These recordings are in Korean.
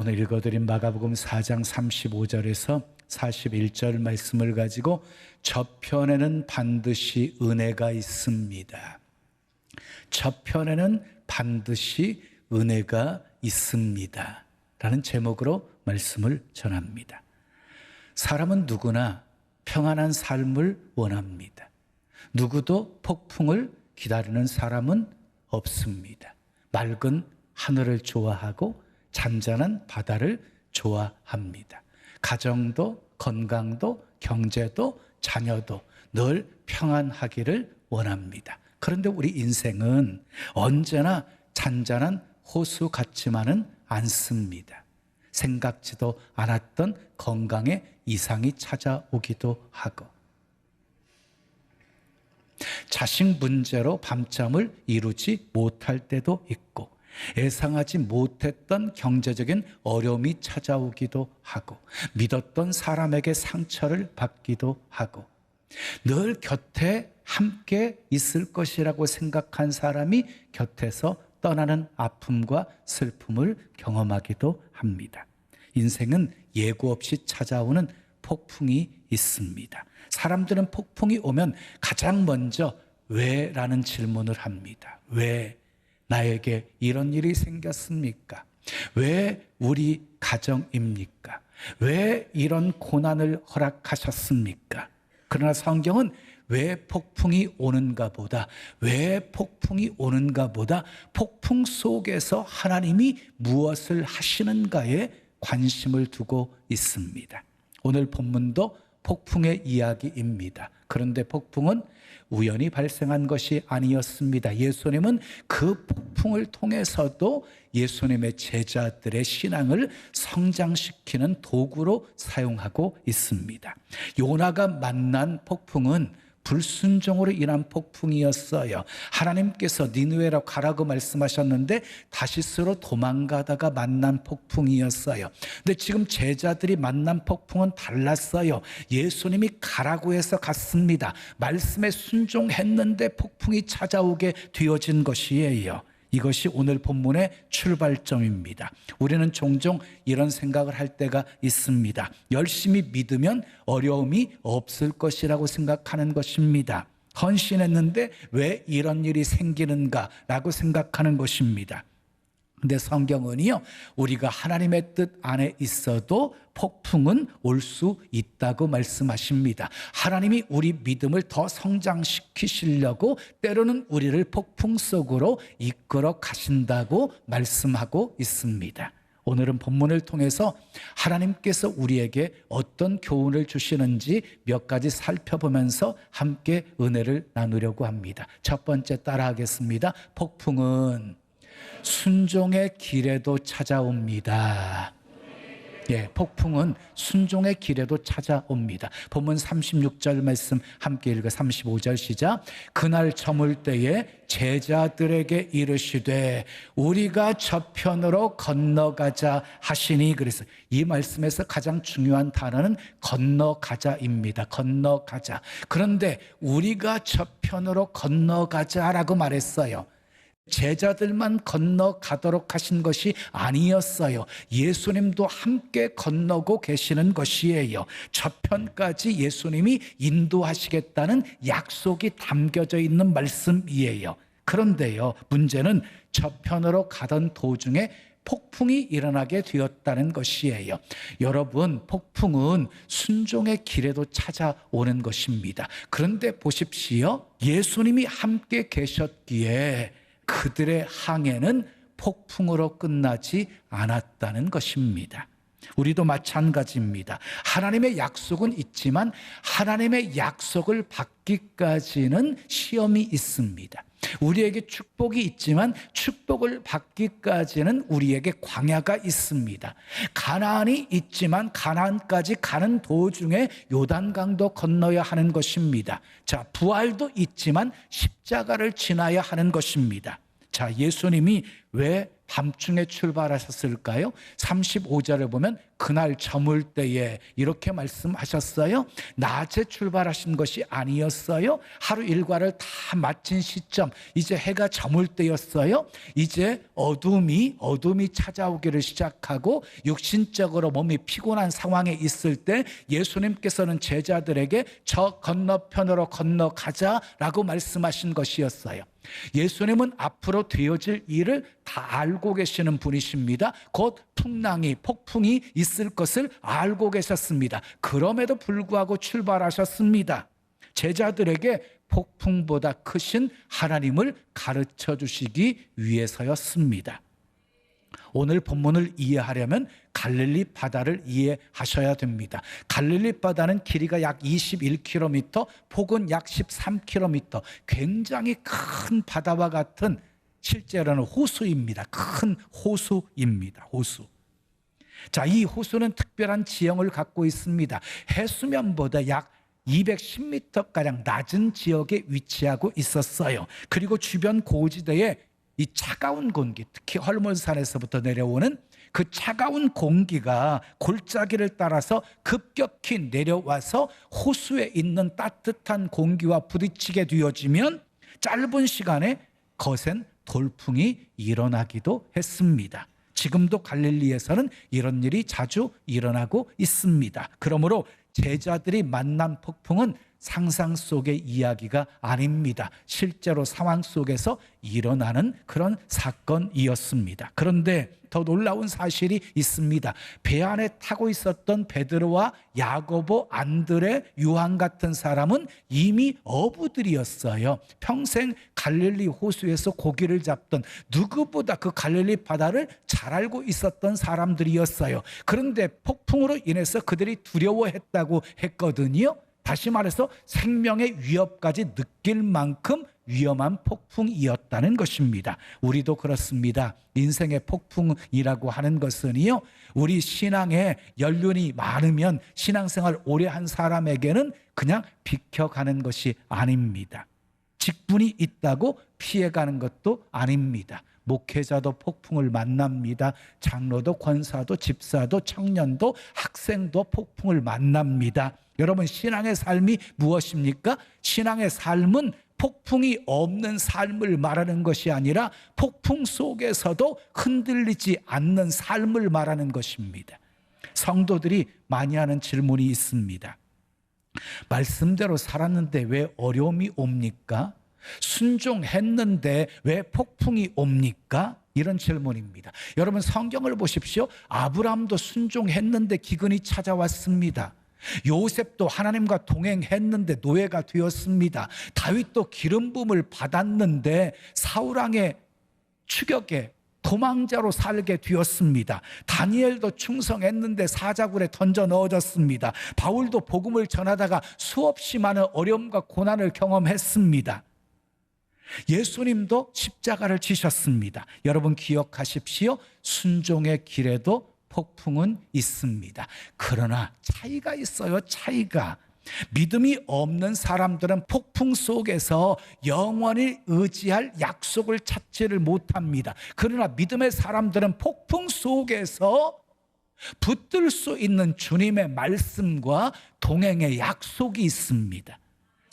오늘 읽어드린 마가복음 4장 35절에서 41절 말씀을 가지고 저편에는 반드시 은혜가 있습니다. 저편에는 반드시 은혜가 있습니다. 라는 제목으로 말씀을 전합니다. 사람은 누구나 평안한 삶을 원합니다. 누구도 폭풍을 기다리는 사람은 없습니다. 맑은 하늘을 좋아하고 잔잔한 바다를 좋아합니다. 가정도 건강도 경제도 자녀도 늘 평안하기를 원합니다. 그런데 우리 인생은 언제나 잔잔한 호수 같지만은 않습니다. 생각지도 않았던 건강에 이상이 찾아오기도 하고, 자식 문제로 밤잠을 이루지 못할 때도 있고, 예상하지 못했던 경제적인 어려움이 찾아오기도 하고, 믿었던 사람에게 상처를 받기도 하고, 늘 곁에 함께 있을 것이라고 생각한 사람이 곁에서 떠나는 아픔과 슬픔을 경험하기도 합니다. 인생은 예고 없이 찾아오는 폭풍이 있습니다. 사람들은 폭풍이 오면 가장 먼저 왜? 라는 질문을 합니다. 왜 나에게 이런 일이 생겼습니까? 왜 우리 가정입니까? 왜 이런 고난을 허락하셨습니까? 그러나 성경은 왜 폭풍이 오는가 보다, 폭풍 속에서 하나님이 무엇을 하시는가에 관심을 두고 있습니다. 오늘 본문도 폭풍의 이야기입니다. 그런데 폭풍은 우연히 발생한 것이 아니었습니다. 예수님은 그 폭풍을 통해서도 예수님의 제자들의 신앙을 성장시키는 도구로 사용하고 있습니다. 요나가 만난 폭풍은 불순종으로 인한 폭풍이었어요. 하나님께서 니느웨로 가라고 말씀하셨는데 다시스로 도망가다가 만난 폭풍이었어요. 근데 지금 제자들이 만난 폭풍은 달랐어요. 예수님이 가라고 해서 갔습니다. 말씀에 순종했는데 폭풍이 찾아오게 되어진 것이에요. 이것이 오늘 본문의 출발점입니다. 우리는 종종 이런 생각을 할 때가 있습니다. 열심히 믿으면 어려움이 없을 것이라고 생각하는 것입니다. 헌신했는데 왜 이런 일이 생기는가라고 생각하는 것입니다. 근데 성경은요, 우리가 하나님의 뜻 안에 있어도 폭풍은 올 수 있다고 말씀하십니다. 하나님이 우리 믿음을 더 성장시키시려고 때로는 우리를 폭풍 속으로 이끌어 가신다고 말씀하고 있습니다. 오늘은 본문을 통해서 하나님께서 우리에게 어떤 교훈을 주시는지 몇 가지 살펴보면서 함께 은혜를 나누려고 합니다. 첫 번째 따라하겠습니다. 폭풍은 순종의 길에도 찾아옵니다. 폭풍은 순종의 길에도 찾아옵니다. 본문 36절 말씀 함께 읽어 35절 시작. 그날 저물 때에 제자들에게 이르시되 우리가 저편으로 건너가자 하시니. 그래서 이 말씀에서 가장 중요한 단어는 건너가자입니다. 건너가자. 그런데 우리가 저편으로 건너가자라고 말했어요. 제자들만 건너가도록 하신 것이 아니었어요. 예수님도 함께 건너고 계시는 것이에요. 저편까지 예수님이 인도하시겠다는 약속이 담겨져 있는 말씀이에요. 그런데요, 문제는 저편으로 가던 도중에 폭풍이 일어나게 되었다는 것이에요. 여러분, 폭풍은 순종의 길에도 찾아오는 것입니다. 그런데 보십시오. 예수님이 함께 계셨기에 그들의 항해는 폭풍으로 끝나지 않았다는 것입니다. 우리도 마찬가지입니다. 하나님의 약속은 있지만 하나님의 약속을 받기까지는 시험이 있습니다. 우리에게 축복이 있지만 축복을 받기까지는 우리에게 광야가 있습니다. 가나안이 있지만 가나안까지 가는 도중에 요단강도 건너야 하는 것입니다. 자, 부활도 있지만 십자가를 지나야 하는 것입니다. 자, 예수님이 왜 밤중에 출발하셨을까요? 35절에 보면 그날 저물 때에 이렇게 말씀하셨어요. 낮에 출발하신 것이 아니었어요. 하루 일과를 다 마친 시점, 이제 해가 저물 때였어요. 이제 어둠이 찾아오기를 시작하고 육신적으로 몸이 피곤한 상황에 있을 때 예수님께서는 제자들에게 저 건너편으로 건너가자라고 말씀하신 것이었어요. 예수님은 앞으로 되어질 일을 다 알고 계시는 분이십니다. 곧 풍랑이, 폭풍이 있을 것을 알고 계셨습니다. 그럼에도 불구하고 출발하셨습니다. 제자들에게 폭풍보다 크신 하나님을 가르쳐 주시기 위해서였습니다. 오늘 본문을 이해하려면 갈릴리 바다를 이해하셔야 됩니다. 갈릴리 바다는 길이가 약 21km, 폭은 약 13km, 굉장히 큰 바다와 같은, 실제로는 호수입니다. 큰 호수입니다. 호수. 자, 이 호수는 특별한 지형을 갖고 있습니다. 해수면보다 약 210m가량 낮은 지역에 위치하고 있었어요. 그리고 주변 고지대에 이 차가운 공기, 특히 헐몬산에서부터 내려오는 그 차가운 공기가 골짜기를 따라서 급격히 내려와서 호수에 있는 따뜻한 공기와 부딪히게 되어지면 짧은 시간에 거센 돌풍이 일어나기도 했습니다. 지금도 갈릴리에서는 이런 일이 자주 일어나고 있습니다. 그러므로 제자들이 만난 폭풍은 상상 속의 이야기가 아닙니다. 실제로 상황 속에서 일어나는 그런 사건이었습니다. 그런데 더 놀라운 사실이 있습니다. 배 안에 타고 있었던 베드로와 야고보, 안드레, 요한 같은 사람은 이미 어부들이었어요. 평생 갈릴리 호수에서 고기를 잡던, 누구보다 그 갈릴리 바다를 잘 알고 있었던 사람들이었어요. 그런데 폭풍으로 인해서 그들이 두려워했다고 했거든요. 다시 말해서 생명의 위협까지 느낄 만큼 위험한 폭풍이었다는 것입니다. 우리도 그렇습니다. 인생의 폭풍이라고 하는 것은요, 우리 신앙에 연륜이 많으면, 신앙생활 오래 한 사람에게는 그냥 비켜가는 것이 아닙니다. 직분이 있다고 피해가는 것도 아닙니다. 목회자도 폭풍을 만납니다. 장로도, 권사도, 집사도, 청년도, 학생도 폭풍을 만납니다. 여러분, 신앙의 삶이 무엇입니까? 신앙의 삶은 폭풍이 없는 삶을 말하는 것이 아니라 폭풍 속에서도 흔들리지 않는 삶을 말하는 것입니다. 성도들이 많이 하는 질문이 있습니다. 말씀대로 살았는데 왜 어려움이 옵니까? 순종했는데 왜 폭풍이 옵니까? 이런 질문입니다. 여러분, 성경을 보십시오. 아브라함도 순종했는데 기근이 찾아왔습니다. 요셉도 하나님과 동행했는데 노예가 되었습니다. 다윗도 기름 부음을 받았는데 사울왕의 추격에 도망자로 살게 되었습니다. 다니엘도 충성했는데 사자굴에 던져 넣어졌습니다. 바울도 복음을 전하다가 수없이 많은 어려움과 고난을 경험했습니다. 예수님도 십자가를 지셨습니다. 여러분, 기억하십시오. 순종의 길에도 폭풍은 있습니다. 그러나 차이가 있어요. 차이가. 믿음이 없는 사람들은 폭풍 속에서 영원히 의지할 약속을 찾지를 못합니다. 그러나 믿음의 사람들은 폭풍 속에서 붙들 수 있는 주님의 말씀과 동행의 약속이 있습니다.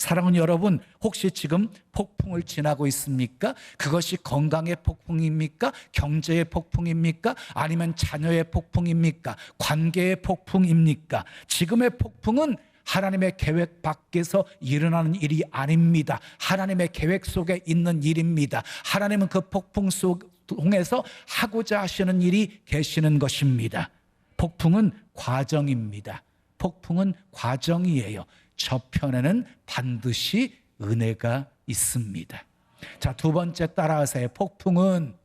사랑하는 여러분, 혹시 지금 폭풍을 지나고 있습니까? 그것이 건강의 폭풍입니까? 경제의 폭풍입니까? 아니면 자녀의 폭풍입니까? 관계의 폭풍입니까? 지금의 폭풍은 하나님의 계획 밖에서 일어나는 일이 아닙니다. 하나님의 계획 속에 있는 일입니다. 하나님은 그 폭풍 속 통해서 하고자 하시는 일이 계시는 것입니다. 폭풍은 과정입니다. 폭풍은 과정이에요. 저편에는 반드시 은혜가 있습니다. 자, 두 번째 따라하세요. 폭풍은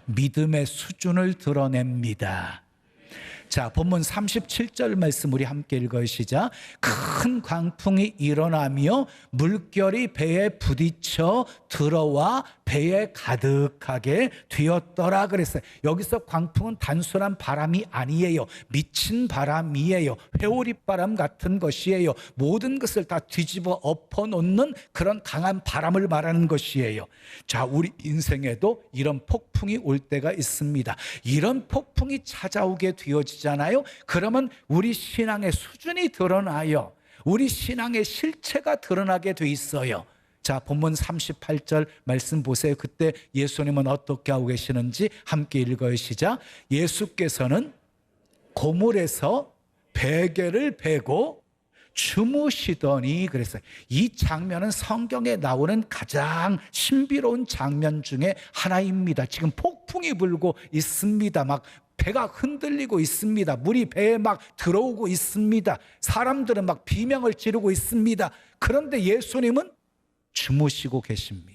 믿음의 수준을 드러냅니다. 자, 본문 37절 말씀 우리 함께 읽어요. 시작. 큰 광풍이 일어나며 물결이 배에 부딪혀 들어와 배에 가득하게 되었더라 그랬어요. 여기서 광풍은 단순한 바람이 아니에요. 미친 바람이에요. 회오리바람 같은 것이에요. 모든 것을 다 뒤집어 엎어놓는 그런 강한 바람을 말하는 것이에요. 자, 우리 인생에도 이런 폭풍이 올 때가 있습니다. 이런 폭풍이 찾아오게 되어지잖아요. 그러면 우리 신앙의 수준이 드러나요. 우리 신앙의 실체가 드러나게 돼 있어요. 자, 본문 38절 말씀 보세요. 그때 예수님은 어떻게 하고 계시는지 함께 읽어요. 시작. 예수께서는 고물에서 베개를 베고 주무시더니 그랬어요. 이 장면은 성경에 나오는 가장 신비로운 장면 중에 하나입니다. 지금 폭풍이 불고 있습니다. 막 배가 흔들리고 있습니다. 물이 배에 막 들어오고 있습니다. 사람들은 막 비명을 지르고 있습니다. 그런데 예수님은 주무시고 계십니다.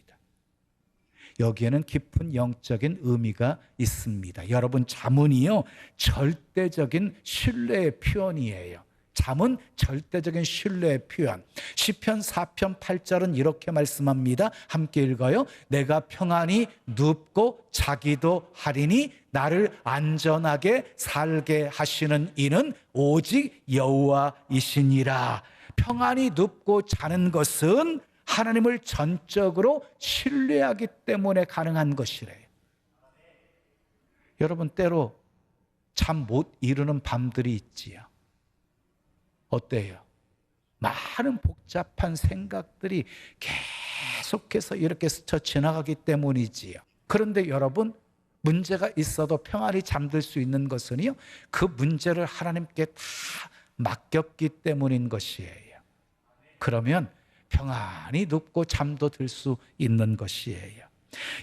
여기에는 깊은 영적인 의미가 있습니다. 여러분, 잠언이요, 절대적인 신뢰의 표현이에요. 잠은 절대적인 신뢰의 표현. 시편 4편 8절은 이렇게 말씀합니다. 함께 읽어요. 내가 평안히 눕고 자기도 하리니 나를 안전하게 살게 하시는 이는 오직 여호와이시니라. 평안히 눕고 자는 것은 하나님을 전적으로 신뢰하기 때문에 가능한 것이래요. 여러분, 때로 잠 못 이루는 밤들이 있지요. 어때요? 많은 복잡한 생각들이 계속해서 이렇게 스쳐 지나가기 때문이지요. 그런데 여러분, 문제가 있어도 평안히 잠들 수 있는 것은요, 그 문제를 하나님께 다 맡겼기 때문인 것이에요. 그러면 평안히 눕고 잠도 들 수 있는 것이에요.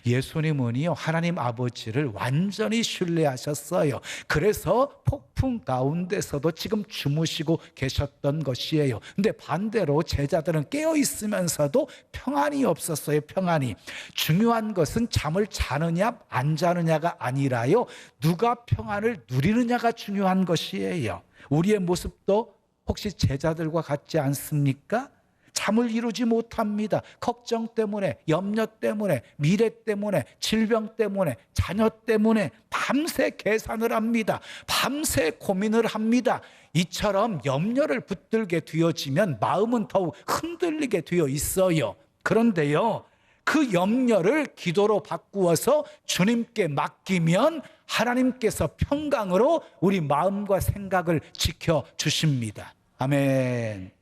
예수님은요, 하나님 아버지를 완전히 신뢰하셨어요. 그래서 폭풍 가운데서도 지금 주무시고 계셨던 것이에요. 근데 반대로 제자들은 깨어 있으면서도 평안이 없었어요. 평안이. 중요한 것은 잠을 자느냐 안 자느냐가 아니라요, 누가 평안을 누리느냐가 중요한 것이에요. 우리의 모습도 혹시 제자들과 같지 않습니까? 잠을 이루지 못합니다. 걱정 때문에, 염려 때문에, 미래 때문에, 질병 때문에, 자녀 때문에 밤새 계산을 합니다. 밤새 고민을 합니다. 이처럼 염려를 붙들게 되어지면 마음은 더욱 흔들리게 되어 있어요. 그런데요, 그 염려를 기도로 바꾸어서 주님께 맡기면 하나님께서 평강으로 우리 마음과 생각을 지켜주십니다. 아멘.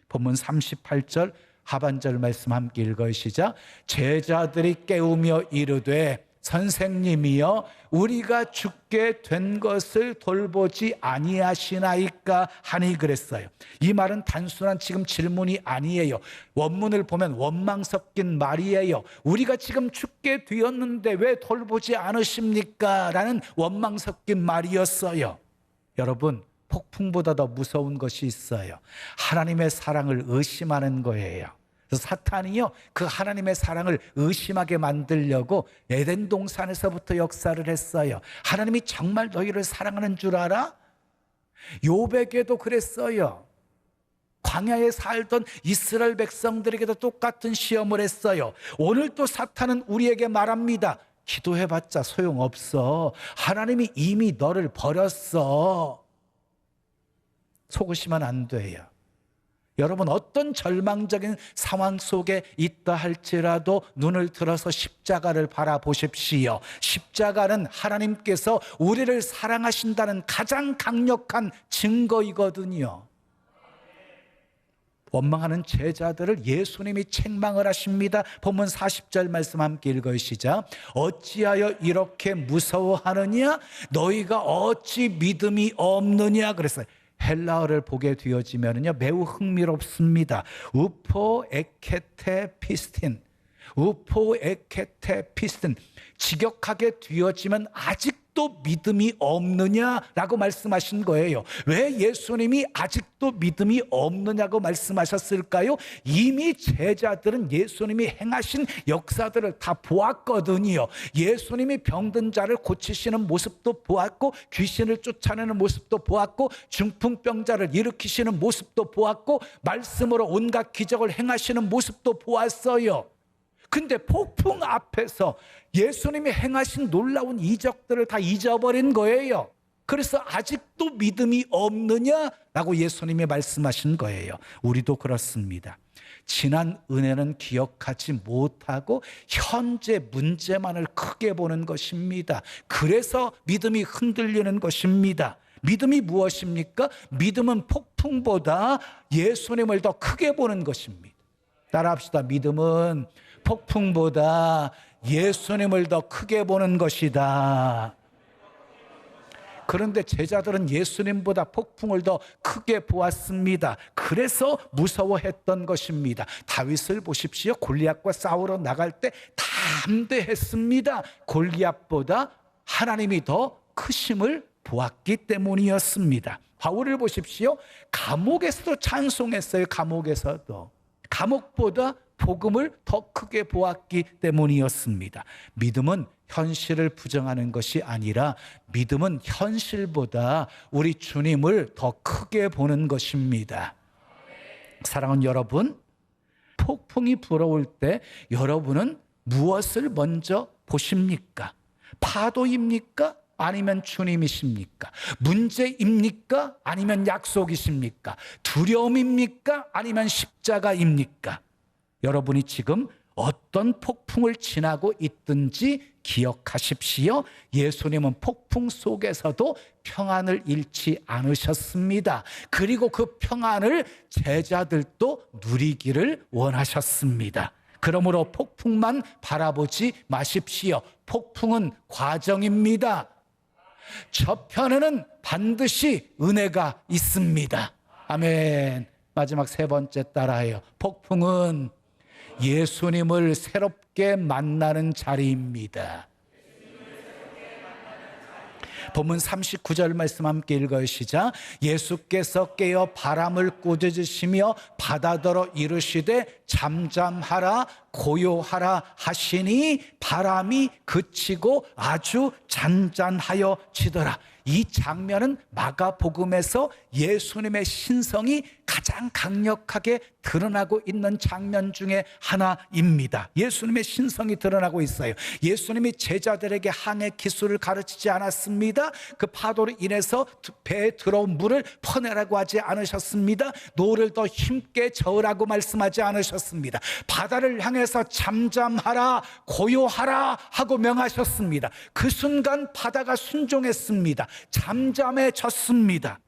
본문 38절 하반절 말씀 함께 읽어요. 시작. 제자들이 깨우며 이르되 선생님이여 우리가 죽게 된 것을 돌보지 아니하시나이까 하니 그랬어요. 이 말은 단순한 지금 질문이 아니에요. 원문을 보면 원망 섞인 말이에요. 우리가 지금 죽게 되었는데 왜 돌보지 않으십니까? 라는 원망 섞인 말이었어요. 여러분, 폭풍보다 더 무서운 것이 있어요. 하나님의 사랑을 의심하는 거예요. 그래서 사탄이요, 그 하나님의 사랑을 의심하게 만들려고 에덴 동산에서부터 역사를 했어요. 하나님이 정말 너희를 사랑하는 줄 알아? 욥에게도 그랬어요. 광야에 살던 이스라엘 백성들에게도 똑같은 시험을 했어요. 오늘 또 사탄은 우리에게 말합니다. 기도해봤자 소용없어. 하나님이 이미 너를 버렸어. 속으시면 안 돼요. 여러분, 어떤 절망적인 상황 속에 있다 할지라도 눈을 들어서 십자가를 바라보십시오. 십자가는 하나님께서 우리를 사랑하신다는 가장 강력한 증거이거든요. 원망하는 제자들을 예수님이 책망을 하십니다. 본문 40절 말씀 함께 읽으시자. 어찌하여 이렇게 무서워하느냐? 너희가 어찌 믿음이 없느냐? 그랬어요. 헬라어를 보게 되어지면요, 매우 흥미롭습니다. 우포 에케테 피스틴, 직역하게 되어지면 아직도 아직도 믿음이 없느냐라고 말씀하신 거예요. 왜 예수님이 아직도 믿음이 없느냐고 말씀하셨을까요? 이미 제자들은 예수님이 행하신 역사들을 다 보았거든요. 예수님이 병든 자를 고치시는 모습도 보았고, 귀신을 쫓아내는 모습도 보았고, 중풍병자를 일으키시는 모습도 보았고, 말씀으로 온갖 기적을 행하시는 모습도 보았어요. 근데 폭풍 앞에서 예수님이 행하신 놀라운 이적들을 다 잊어버린 거예요. 그래서 아직도 믿음이 없느냐라고 예수님이 말씀하신 거예요. 우리도 그렇습니다. 지난 은혜는 기억하지 못하고 현재 문제만을 크게 보는 것입니다. 그래서 믿음이 흔들리는 것입니다. 믿음이 무엇입니까? 믿음은 폭풍보다 예수님을 더 크게 보는 것입니다. 따라합시다. 믿음은 폭풍보다 예수님을 더 크게 보는 것이다. 그런데 제자들은 예수님보다 폭풍을 더 크게 보았습니다. 그래서 무서워했던 것입니다. 다윗을 보십시오. 골리앗과 싸우러 나갈 때 담대했습니다. 골리앗보다 하나님이 더 크심을 보았기 때문이었습니다. 바울을 보십시오. 감옥에서도 찬송했어요. 감옥보다 복음을 더 크게 보았기 때문이었습니다. 믿음은 현실을 부정하는 것이 아니라 믿음은 현실보다 우리 주님을 더 크게 보는 것입니다. 사랑하는 여러분, 폭풍이 불어올 때 여러분은 무엇을 먼저 보십니까? 파도입니까? 아니면 주님이십니까? 문제입니까? 아니면 약속이십니까? 두려움입니까? 아니면 십자가입니까? 여러분이 지금 어떤 폭풍을 지나고 있든지 기억하십시오. 예수님은 폭풍 속에서도 평안을 잃지 않으셨습니다. 그리고 그 평안을 제자들도 누리기를 원하셨습니다. 그러므로 폭풍만 바라보지 마십시오. 폭풍은 과정입니다. 저편에는 반드시 은혜가 있습니다. 아멘. 마지막 세 번째 따라해요. 폭풍은 예수님을 새롭게 만나는 자리입니다. 본문 39절 말씀 함께 읽어요. 시작. 예수께서 깨어 바람을 꾸짖으시며 바다더러 이르시되 잠잠하라 고요하라 하시니 바람이 그치고 아주 잔잔하여지더라. 이 장면은 마가복음에서 예수님의 신성이 가장 강력하게 드러나고 있는 장면 중에 하나입니다. 예수님의 신성이 드러나고 있어요. 예수님이 제자들에게 항해 기술을 가르치지 않았습니다. 그 파도로 인해서 배에 들어온 물을 퍼내라고 하지 않으셨습니다. 노를 더 힘께 저으라고 말씀하지 않으셨습니다. 바다를 향해서 잠잠하라 고요하라 하고 명하셨습니다. 그 순간 바다가 순종했습니다. 잠잠해졌습니다.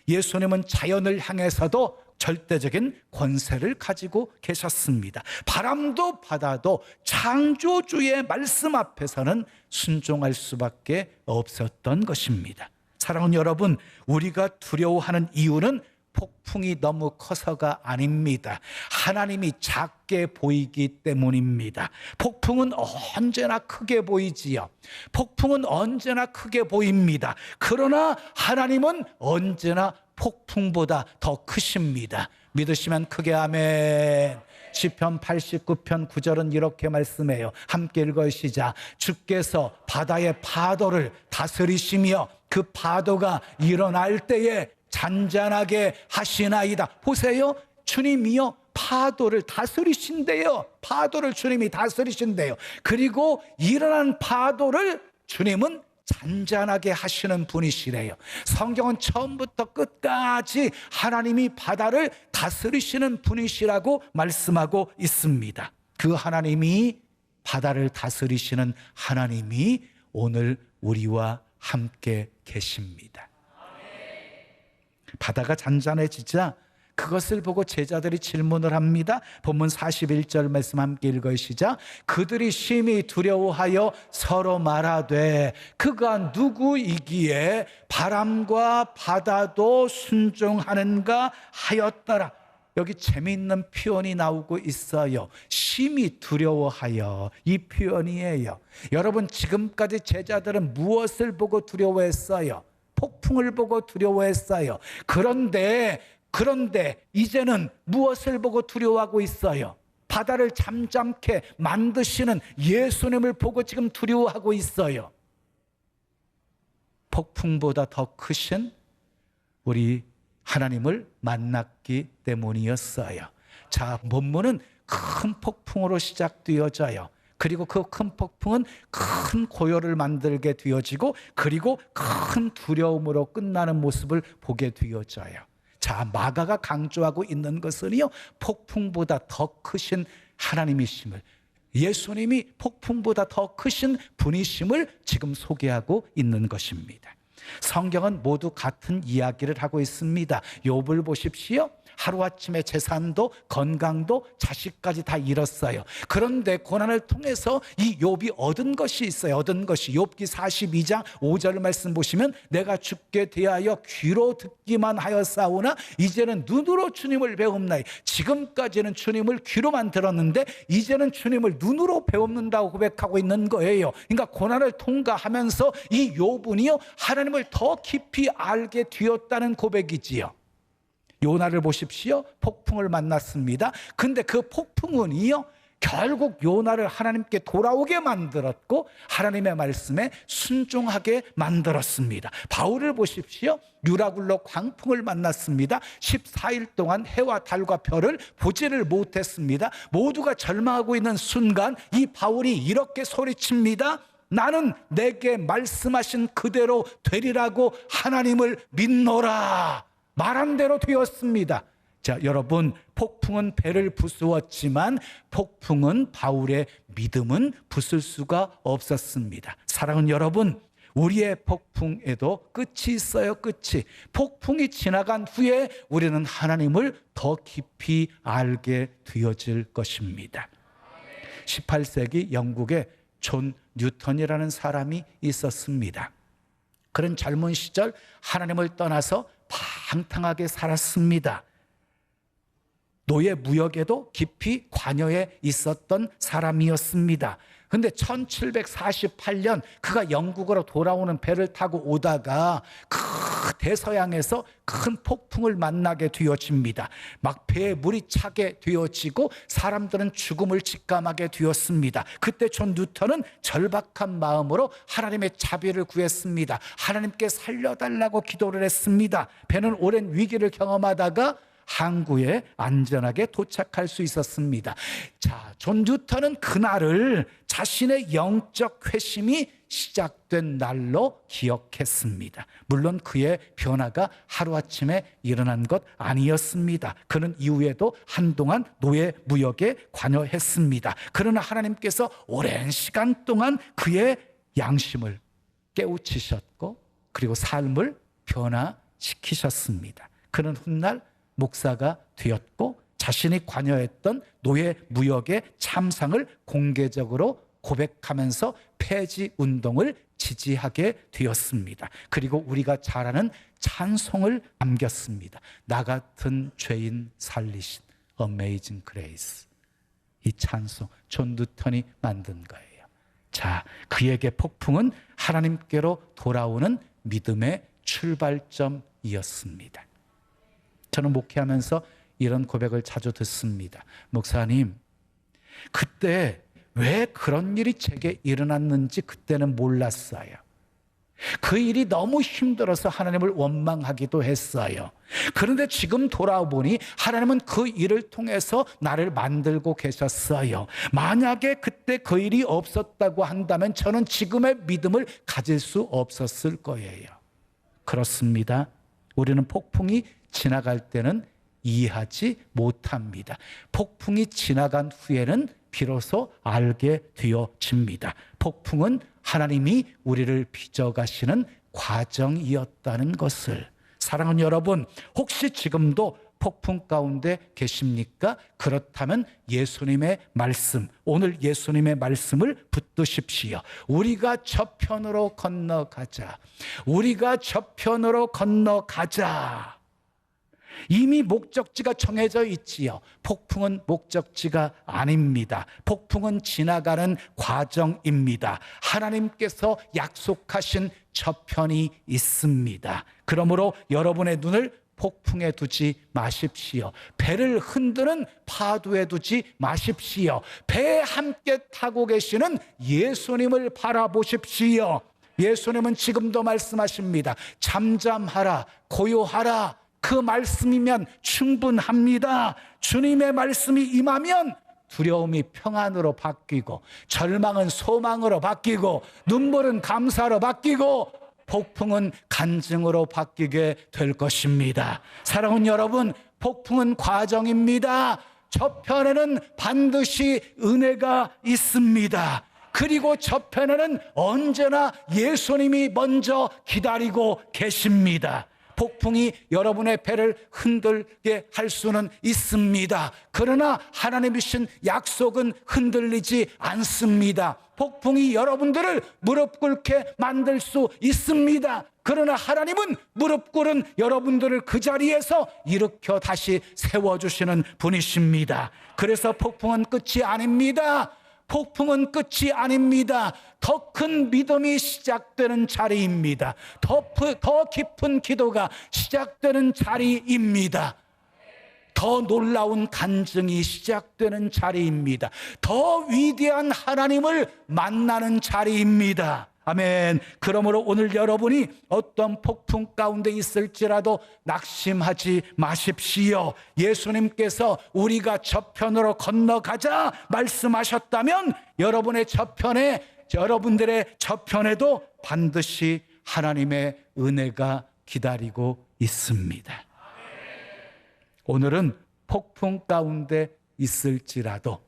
예수님은 자연을 향해서도 절대적인 권세를 가지고 계셨습니다. 바람도 바다도 창조주의 말씀 앞에서는 순종할 수밖에 없었던 것입니다. 사랑하는 여러분, 우리가 두려워하는 이유는 폭풍이 너무 커서가 아닙니다. 하나님이 작게 보이기 때문입니다. 폭풍은 언제나 크게 보이지요. 폭풍은 언제나 크게 보입니다. 그러나 하나님은 언제나 폭풍보다 더 크십니다. 믿으시면 크게 아멘. 시편 89편 9절은 이렇게 말씀해요. 함께 읽어요. 시작. 주께서 바다의 파도를 다스리시며 그 파도가 일어날 때에 잔잔하게 하시나이다. 보세요. 주님이요 파도를 다스리신대요. 파도를 주님이 다스리신대요. 그리고 일어난 파도를 주님은 잔잔하게 하시는 분이시래요. 성경은 처음부터 끝까지 하나님이 바다를 다스리시는 분이시라고 말씀하고 있습니다. 그 하나님이 바다를 다스리시는 하나님이 오늘 우리와 함께 계십니다. 바다가 잔잔해지자 그것을 보고 제자들이 질문을 합니다. 본문 41절 말씀 함께 읽어요. 시작. 그들이 심히 두려워하여 서로 말하되 그가 누구이기에 바람과 바다도 순종하는가 하였더라. 여기 재미있는 표현이 나오고 있어요. 심히 두려워하여, 이 표현이에요. 여러분, 지금까지 제자들은 무엇을 보고 두려워했어요? 폭풍을 보고 두려워했어요. 그런데 이제는 무엇을 보고 두려워하고 있어요? 바다를 잠잠케 만드시는 예수님을 보고 지금 두려워하고 있어요. 폭풍보다 더 크신 우리 하나님을 만났기 때문이었어요. 자, 본문은 큰 폭풍으로 시작되어져요. 그리고 그 큰 폭풍은 큰 고요를 만들게 되어지고, 그리고 큰 두려움으로 끝나는 모습을 보게 되어져요. 자, 마가가 강조하고 있는 것은요, 폭풍보다 더 크신 하나님이심을, 예수님이 폭풍보다 더 크신 분이심을 지금 소개하고 있는 것입니다. 성경은 모두 같은 이야기를 하고 있습니다. 욥을 보십시오. 하루아침에 재산도 건강도 자식까지 다 잃었어요. 그런데 고난을 통해서 이 욥이 얻은 것이 있어요. 얻은 것이 욥기 42장 5절 말씀 보시면, 내가 죽게 대하여 귀로 듣기만 하였사오나 이제는 눈으로 주님을 배움나이. 지금까지는 주님을 귀로만 들었는데 이제는 주님을 눈으로 배웁는다고 고백하고 있는 거예요. 그러니까 고난을 통과하면서 이 욥은요, 하나님을 더 깊이 알게 되었다는 고백이지요. 요나를 보십시오. 폭풍을 만났습니다. 근데 그 폭풍은요, 결국 요나를 하나님께 돌아오게 만들었고 하나님의 말씀에 순종하게 만들었습니다. 바울을 보십시오. 유라굴로 광풍을 만났습니다. 14일 동안 해와 달과 별을 보지를 못했습니다. 모두가 절망하고 있는 순간 이 바울이 이렇게 소리칩니다. 나는 내게 말씀하신 그대로 되리라고 하나님을 믿노라. 말한 대로 되었습니다. 자, 여러분, 폭풍은 배를 부수었지만 폭풍은 바울의 믿음은 부술 수가 없었습니다. 사랑하는 여러분, 우리의 폭풍에도 끝이 있어요. 끝이. 폭풍이 지나간 후에 우리는 하나님을 더 깊이 알게 되어질 것입니다. 18세기 영국에 존 뉴턴이라는 사람이 있었습니다. 그런 젊은 시절 하나님을 떠나서 방탕하게 살았습니다. 노예 무역에도 깊이 관여해 있었던 사람이었습니다. 근데 1748년 그가 영국으로 돌아오는 배를 타고 오다가 대서양에서 큰 폭풍을 만나게 되어집니다. 막 배에 물이 차게 되어지고 사람들은 죽음을 직감하게 되었습니다. 그때 존 뉴턴은 절박한 마음으로 하나님의 자비를 구했습니다. 하나님께 살려달라고 기도를 했습니다. 배는 오랜 위기를 경험하다가 항구에 안전하게 도착할 수 있었습니다. 자, 존 뉴턴은 그날을 자신의 영적 회심이 시작된 날로 기억했습니다. 물론 그의 변화가 하루아침에 일어난 것 아니었습니다. 그는 이후에도 한동안 노예 무역에 관여했습니다. 그러나 하나님께서 오랜 시간 동안 그의 양심을 깨우치셨고 그리고 삶을 변화시키셨습니다. 그는 훗날 목사가 되었고 자신이 관여했던 노예 무역의 참상을 공개적으로 고백하면서 폐지 운동을 지지하게 되었습니다. 그리고 우리가 잘 아는 찬송을 남겼습니다. 나 같은 죄인 살리신 Amazing Grace. 이 찬송 존 뉴턴이 만든 거예요. 자, 그에게 폭풍은 하나님께로 돌아오는 믿음의 출발점이었습니다. 저는 목회하면서 이런 고백을 자주 듣습니다. 목사님, 그때 왜 그런 일이 제게 일어났는지 그때는 몰랐어요. 그 일이 너무 힘들어서 하나님을 원망하기도 했어요. 그런데 지금 돌아보니 하나님은 그 일을 통해서 나를 만들고 계셨어요. 만약에 그때 그 일이 없었다고 한다면 저는 지금의 믿음을 가질 수 없었을 거예요. 그렇습니다. 우리는 폭풍이 지나갈 때는 이해하지 못합니다. 폭풍이 지나간 후에는 비로소 알게 되어집니다. 폭풍은 하나님이 우리를 빚어가시는 과정이었다는 것을. 사랑하는 여러분, 혹시 지금도 폭풍 가운데 계십니까? 그렇다면 예수님의 말씀, 오늘 예수님의 말씀을 붙드십시오. 우리가 저편으로 건너가자. 우리가 저편으로 건너가자. 이미 목적지가 정해져 있지요. 폭풍은 목적지가 아닙니다. 폭풍은 지나가는 과정입니다. 하나님께서 약속하신 저편이 있습니다. 그러므로 여러분의 눈을 폭풍에 두지 마십시오. 배를 흔드는 파도에 두지 마십시오. 배에 함께 타고 계시는 예수님을 바라보십시오. 예수님은 지금도 말씀하십니다. 잠잠하라, 고요하라. 그 말씀이면 충분합니다. 주님의 말씀이 임하면 두려움이 평안으로 바뀌고, 절망은 소망으로 바뀌고, 눈물은 감사로 바뀌고, 폭풍은 간증으로 바뀌게 될 것입니다. 사랑하는 여러분, 폭풍은 과정입니다. 저편에는 반드시 은혜가 있습니다. 그리고 저편에는 언제나 예수님이 먼저 기다리고 계십니다. 폭풍이 여러분의 배를 흔들게 할 수는 있습니다. 그러나 하나님이 주신 약속은 흔들리지 않습니다. 폭풍이 여러분들을 무릎 꿇게 만들 수 있습니다. 그러나 하나님은 무릎 꿇은 여러분들을 그 자리에서 일으켜 다시 세워주시는 분이십니다. 그래서 폭풍은 끝이 아닙니다. 폭풍은 끝이 아닙니다. 더 큰 믿음이 시작되는 자리입니다. 더 깊은 기도가 시작되는 자리입니다. 더 놀라운 간증이 시작되는 자리입니다. 더 위대한 하나님을 만나는 자리입니다. 아멘. 그러므로 오늘 여러분이 어떤 폭풍 가운데 있을지라도 낙심하지 마십시오. 예수님께서 우리가 저편으로 건너가자 말씀하셨다면 여러분들의 저편에도 반드시 하나님의 은혜가 기다리고 있습니다. 오늘은 폭풍 가운데 있을지라도,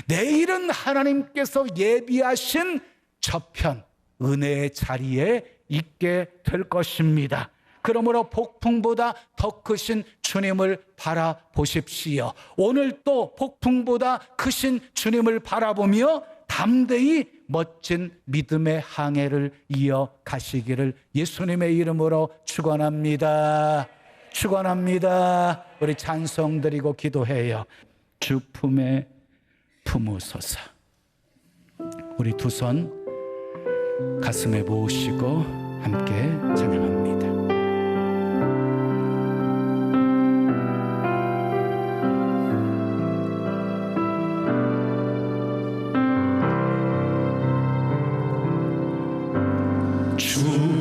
내일은 하나님께서 예비하신 저편, 은혜의 자리에 있게 될 것입니다. 그러므로 폭풍보다 더 크신 주님을 바라보십시오. 오늘 또 폭풍보다 크신 주님을 바라보며 담대히 멋진 믿음의 항해를 이어가시기를 예수님의 이름으로 축원합니다. 축원합니다. 우리 찬송 드리고 기도해요. 주 품에 품으소서. 우리 두 손 가슴에 모으시고 함께 찬양합니다. 주님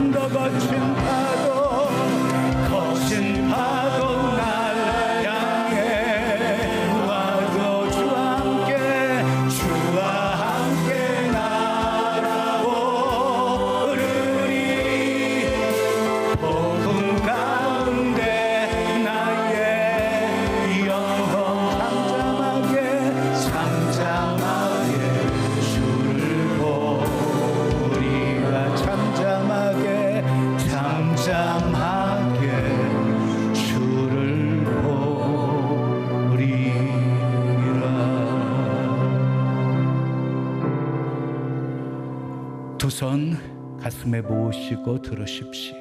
좀 더 거친 파도 거친 파도 날 향해 와도 주와 함께 날아오르니 복음 가운데 나의 영혼 잠잠하게 주를 보리라 잠잠하게 주를 보리라. 두 손 가슴에 모으시고 들으십시오.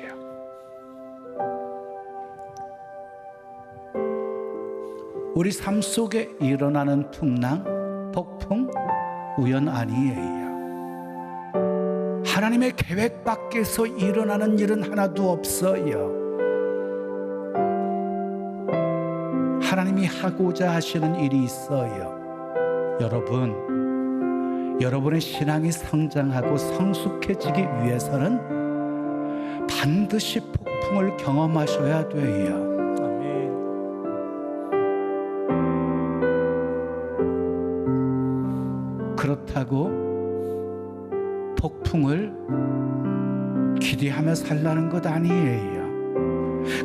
우리 삶 속에 일어나는 풍랑, 폭풍 우연 아니에요. 하나님의 계획 밖에서 일어나는 일은 하나도 없어요. 하나님이 하고자 하시는 일이 있어요. 여러분의 신앙이 성장하고 성숙해지기 위해서는 반드시 폭풍을 경험하셔야 돼요. 그렇다고 폭풍을 기대하며 살라는 것 아니에요.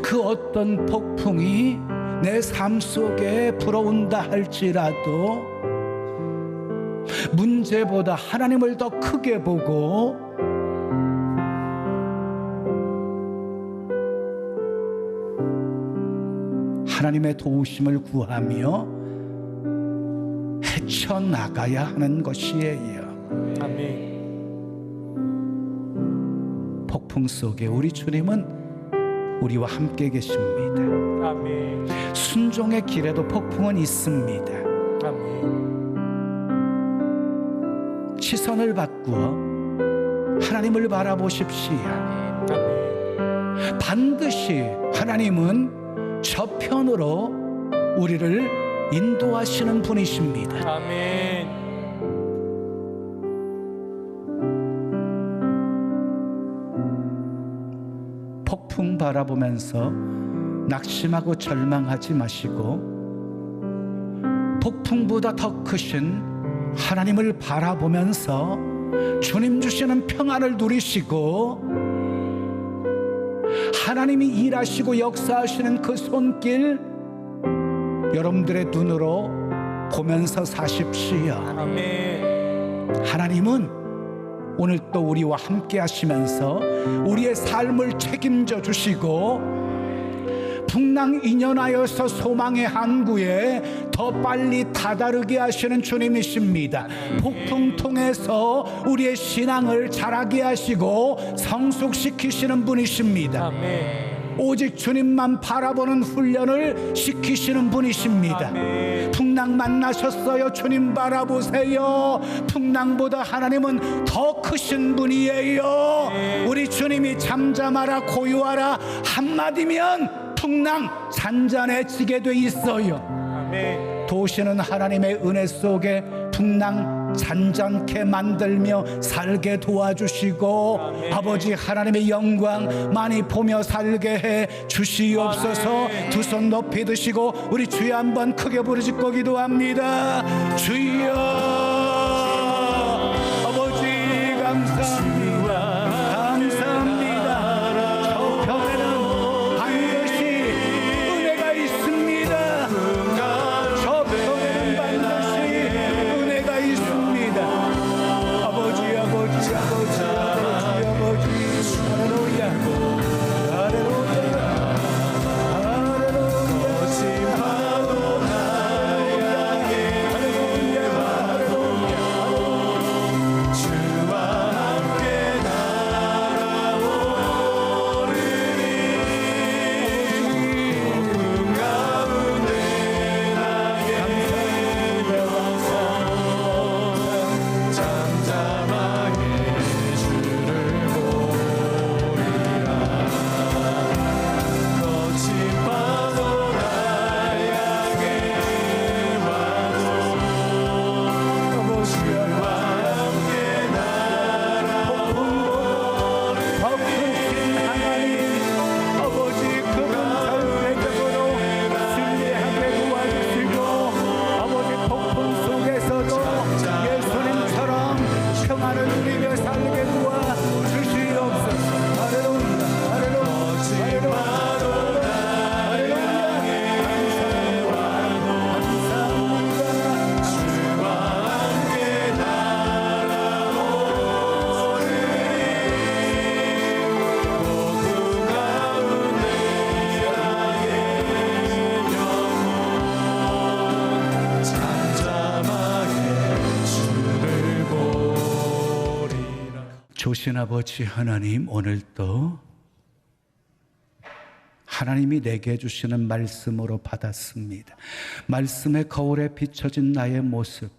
그 어떤 폭풍이 내 삶 속에 불어온다 할지라도 문제보다 하나님을 더 크게 보고 하나님의 도우심을 구하며 헤쳐나가야 하는 것이에요. 아멘. 폭풍 속에 우리 주님은 우리와 함께 계십니다. 아멘. 순종의 길에도 폭풍은 있습니다. 아멘. 시선을 바꾸어 하나님을 바라보십시오. 아멘. 반드시 하나님은 저편으로 우리를 인도하시는 분이십니다. 아멘. 폭풍 바라보면서 낙심하고 절망하지 마시고 폭풍보다 더 크신 하나님을 바라보면서 주님 주시는 평안을 누리시고 하나님이 일하시고 역사하시는 그 손길 여러분들의 눈으로 보면서 사십시오. 아멘. 하나님은 오늘 또 우리와 함께 하시면서 우리의 삶을 책임져 주시고 풍랑 인연하여서 소망의 항구에 더 빨리 다다르게 하시는 주님이십니다. 폭풍 통해서 우리의 신앙을 자라게 하시고 성숙시키시는 분이십니다. 아멘. 오직 주님만 바라보는 훈련을 시키시는 분이십니다. 아멘. 풍랑 만나셨어요? 주님 바라보세요. 풍랑보다 하나님은 더 크신 분이에요. 우리 주님이 잠잠하라 고요하라 한마디면 풍랑 잔잔해지게 돼 있어요. 아멘. 도우시는 하나님의 은혜 속에 풍랑 잔잔케 만들며 살게 도와주시고 아멘. 아버지 하나님의 영광 많이 보며 살게 해 주시옵소서. 두 손 높이 드시고 우리 주여 한번 크게 부르짖고 기도합니다. 주여 아버지 감사합니다. 주와 함께 좋으신 아버지 하나님, 오늘도 하나님이 내게 주시는 말씀으로 받았습니다. 말씀의 거울에 비춰진 나의 모습,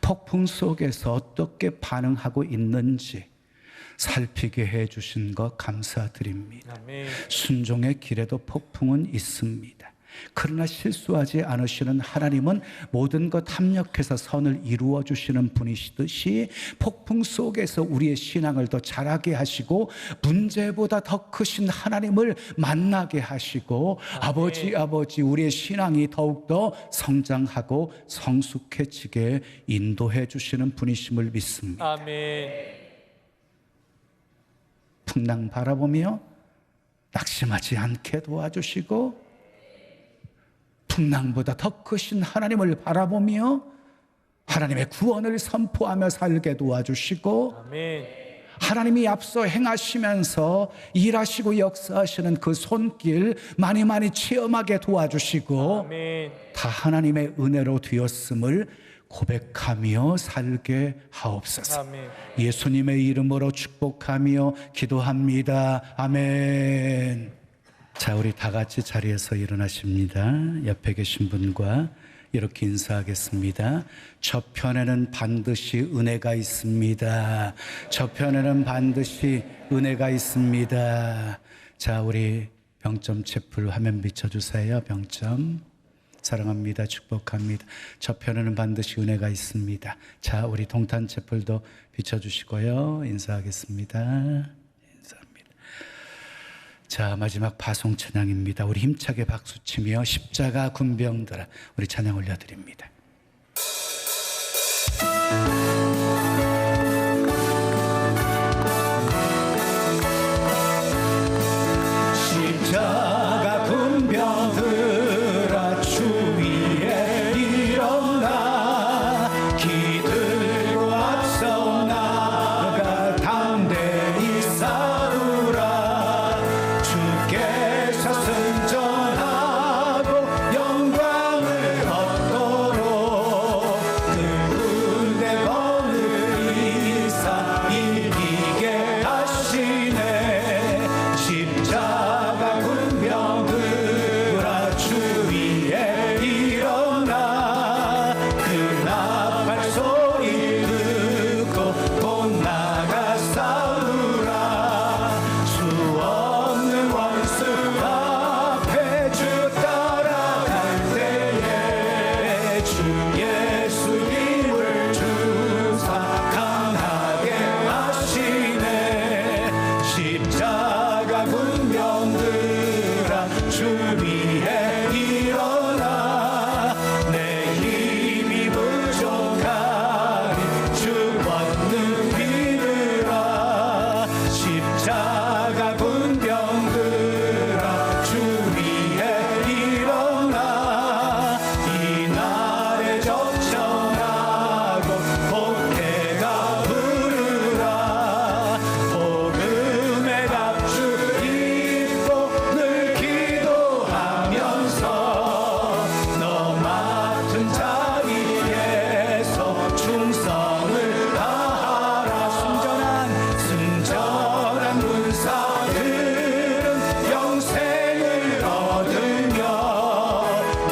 폭풍 속에서 어떻게 반응하고 있는지 살피게 해주신 것 감사드립니다. 아멘. 순종의 길에도 폭풍은 있습니다. 그러나 실수하지 않으시는 하나님은 모든 것 합력해서 선을 이루어 주시는 분이시듯이 폭풍 속에서 우리의 신앙을 더 자라게 하시고 문제보다 더 크신 하나님을 만나게 하시고 아버지 우리의 신앙이 더욱더 성장하고 성숙해지게 인도해 주시는 분이심을 믿습니다. 아멘. 풍랑 바라보며 낙심하지 않게 도와주시고 풍랑보다 더 크신 하나님을 바라보며 하나님의 구원을 선포하며 살게 도와주시고 아멘. 하나님이 앞서 행하시면서 일하시고 역사하시는 그 손길 많이 체험하게 도와주시고 아멘. 다 하나님의 은혜로 되었음을 고백하며 살게 하옵소서. 아멘. 예수님의 이름으로 축복하며 기도합니다. 아멘. 자, 우리 다 같이 자리에서 일어나십니다. 옆에 계신 분과 이렇게 인사하겠습니다. 저편에는 반드시 은혜가 있습니다. 저편에는 반드시 은혜가 있습니다. 자, 우리 병점 채플 화면 비춰주세요. 병점. 사랑합니다. 축복합니다. 저편에는 반드시 은혜가 있습니다. 자, 우리 동탄 채플도 비춰주시고요. 인사하겠습니다. 인사합니다. 자, 마지막 파송 찬양입니다. 우리 힘차게 박수치며 십자가 군병들아 우리 찬양 올려드립니다. 십자가 군병들아 주 위에 일어나 기들고 앞서 나가 담대히 싸우라. 주께서 승전하고 영광을 얻도록 누군데 거느리사 이기게 하시네. 십자가 군병들아 주 위에 일어나 그 나팔 소리 듣고 곧 나가 싸우라. 수 없는 원수 앞에 주 따라갈 때에 주 예수 힘을 주사 강하게 하시네. 십자가 군병들아 주 위에 일어나 내 힘이 부족하니 주 얻는 믿으라. 십자가 군병들아 주 위에 일어나 이날에 적셔나고 복해가 부르라. 복음의 갑주 입고 늘 기도하면서 너 맡은 자리에서 충성을 다하라. 순전한 군사들은 영생을 얻으며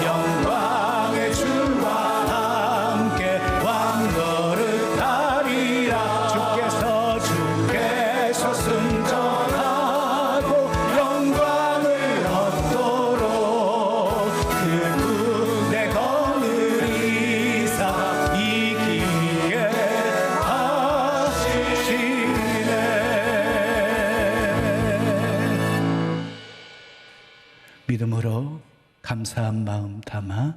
영광의 주와 함께 왕노릇하리라. 주께서 승전하고 영광을 얻도록 그 군대 거느리사 이기게 하시네. 믿음으로 감사한 마음 담아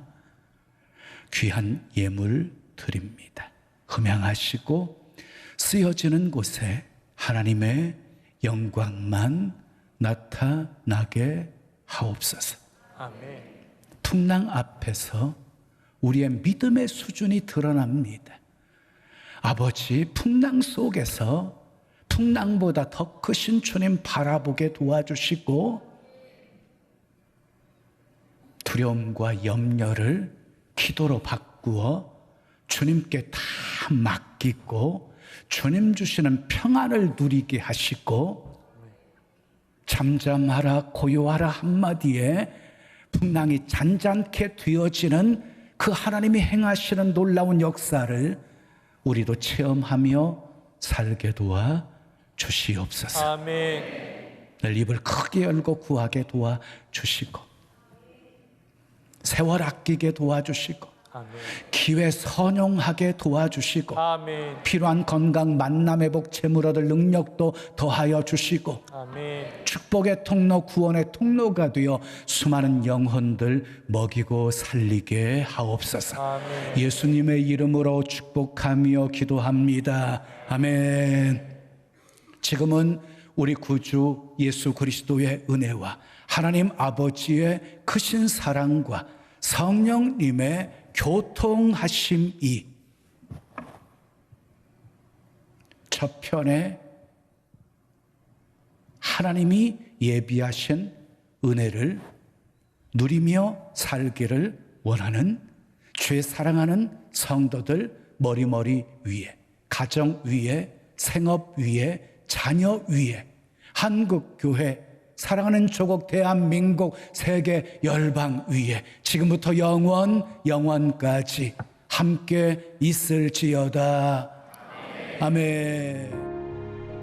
귀한 예물 드립니다. 흠양하시고 쓰여지는 곳에 하나님의 영광만 나타나게 하옵소서. 아멘. 풍랑 앞에서 우리의 믿음의 수준이 드러납니다. 아버지, 풍랑 속에서 풍랑보다 더 크신 주님 바라보게 도와주시고 두려움과 염려를 기도로 바꾸어 주님께 다 맡기고 주님 주시는 평안을 누리게 하시고 잠잠하라 고요하라 한마디에 풍랑이 잔잔케 되어지는 그 하나님이 행하시는 놀라운 역사를 우리도 체험하며 살게 도와 주시옵소서. 아멘. 늘 입을 크게 열고 구하게 도와 주시고 세월 아끼게 도와주시고 아멘. 기회 선용하게 도와주시고 아멘. 필요한 건강 만남 회복 재물 얻을 능력도 더하여 주시고 아멘. 축복의 통로 구원의 통로가 되어 수많은 영혼들 먹이고 살리게 하옵소서. 아멘. 예수님의 이름으로 축복하며 기도합니다. 아멘. 지금은 우리 구주 예수 그리스도의 은혜와 하나님 아버지의 크신 사랑과 성령님의 교통하심이 저편에 하나님이 예비하신 은혜를 누리며 살기를 원하는 죄 사랑하는 성도들 머리머리 위에, 가정 위에, 생업 위에, 자녀 위에, 한국교회, 사랑하는 조국 대한민국, 세계 열방 위에 지금부터 영원까지 함께 있을지어다. 아멘.